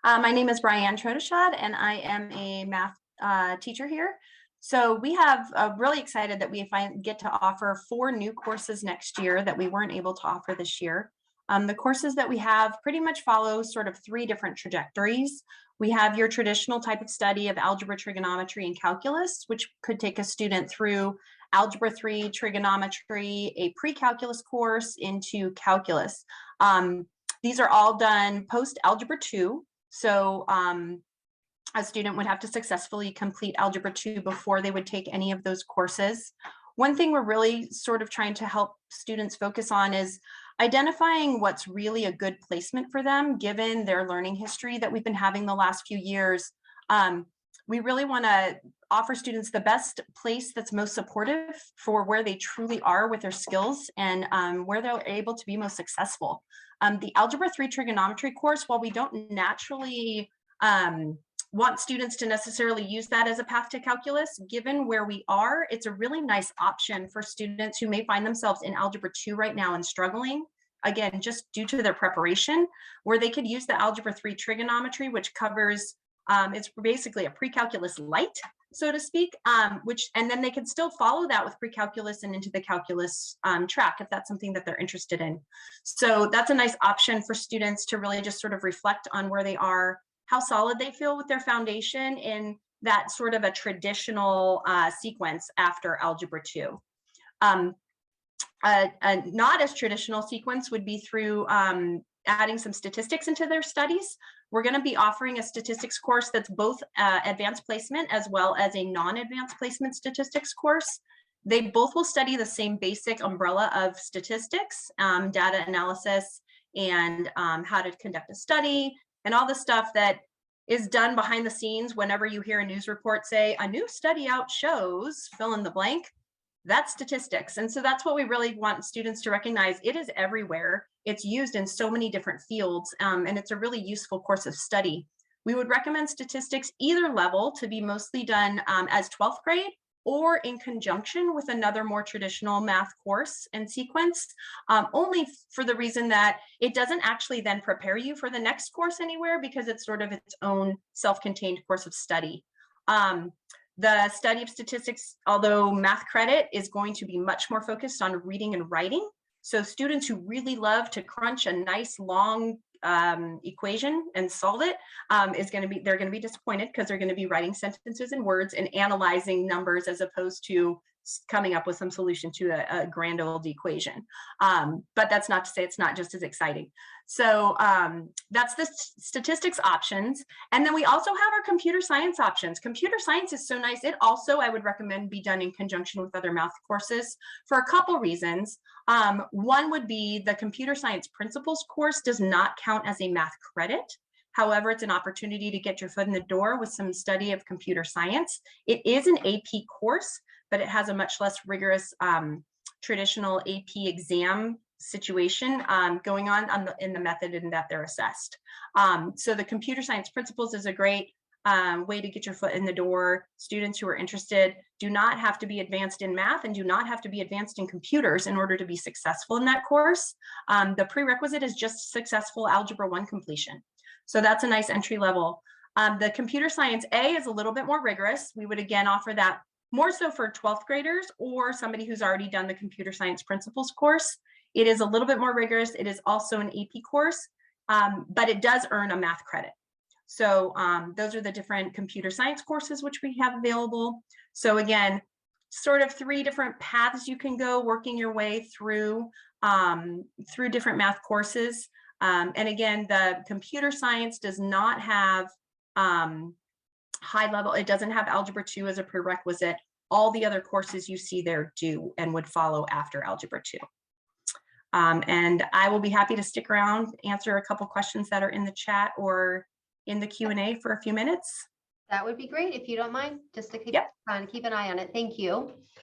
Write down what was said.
My name is Brianne Trotashad, and I am a math teacher here. So we have really excited that we get to offer 4 new courses next year that we weren't able to offer this year. The courses that we have pretty much follow sort of 3 different trajectories. We have your traditional type of study of algebra, trigonometry, and calculus, which could take a student through algebra 3, trigonometry, a pre-calculus course into calculus. These are all done post algebra 2. So a student would have to successfully complete algebra 2 before they would take any of those courses. One thing we're really sort of trying to help students focus on is identifying what's really a good placement for them, given their learning history that we've been having the last few years. We really want to offer students the best place that's most supportive for where they truly are with their skills and where they're able to be most successful. The Algebra 3 Trigonometry course, while we don't naturally want students to necessarily use that as a path to calculus, given where we are, it's a really nice option for students who may find themselves in Algebra 2 right now and struggling, again, just due to their preparation, where they could use the Algebra 3 Trigonometry, which covers, it's basically a pre-calculus light, so to speak, and then they can still follow that with pre-calculus and into the calculus track if that's something that they're interested in. So that's a nice option for students to really just sort of reflect on where they are, how solid they feel with their foundation in that sort of a traditional sequence after algebra 2. A not as traditional sequence would be through adding some statistics into their studies. We're going to be offering a statistics course that's both advanced placement as well as a non-advanced placement statistics course. They both will study the same basic umbrella of statistics, data analysis, and how to conduct a study, and all the stuff that is done behind the scenes whenever you hear a news report say, a new study out shows, fill in the blank. That's statistics. And so that's what we really want students to recognize. It is everywhere. It's used in so many different fields, and it's a really useful course of study. We would recommend statistics either level to be mostly done as 12th grade or in conjunction with another more traditional math course and sequence, only for the reason that it doesn't actually then prepare you for the next course anywhere because it's sort of its own self-contained course of study. The study of statistics, although math credit is going to be much more focused on reading and writing. So students who really love to crunch a nice long equation and solve it they're going to be disappointed because they're going to be writing sentences and words and analyzing numbers as opposed to coming up with some solution to a grand old equation. But that's not to say it's not just as exciting. So that's the statistics options. And then we also have our computer science options. Computer science is so nice. It also, I would recommend, be done in conjunction with other math courses for a couple reasons. One would be the computer science principles course does not count as a math credit. However, it's an opportunity to get your foot in the door with some study of computer science. It is an AP course, but it has a much less rigorous traditional AP exam situation going on in the method in that they're assessed. So the computer science principles is a great way to get your foot in the door. Students who are interested do not have to be advanced in math and do not have to be advanced in computers in order to be successful in that course. The prerequisite is just successful Algebra 1 completion. So that's a nice entry level. The computer science A is a little bit more rigorous. We would again offer that more so for 12th graders or somebody who's already done the computer science principles course. It is a little bit more rigorous. It is also an AP course, but it does earn a math credit. So those are the different computer science courses which we have available. So again, sort of 3 different paths you can go working your way through different math courses. And again, the computer science does not have high level, it doesn't have algebra 2 as a prerequisite. All the other courses you see there do and would follow after algebra 2. And I will be happy to stick around, answer a couple questions that are in the chat or in the Q&A for a few minutes. That would be great if you don't mind, just to keep, yep. keep an eye on it. Thank you.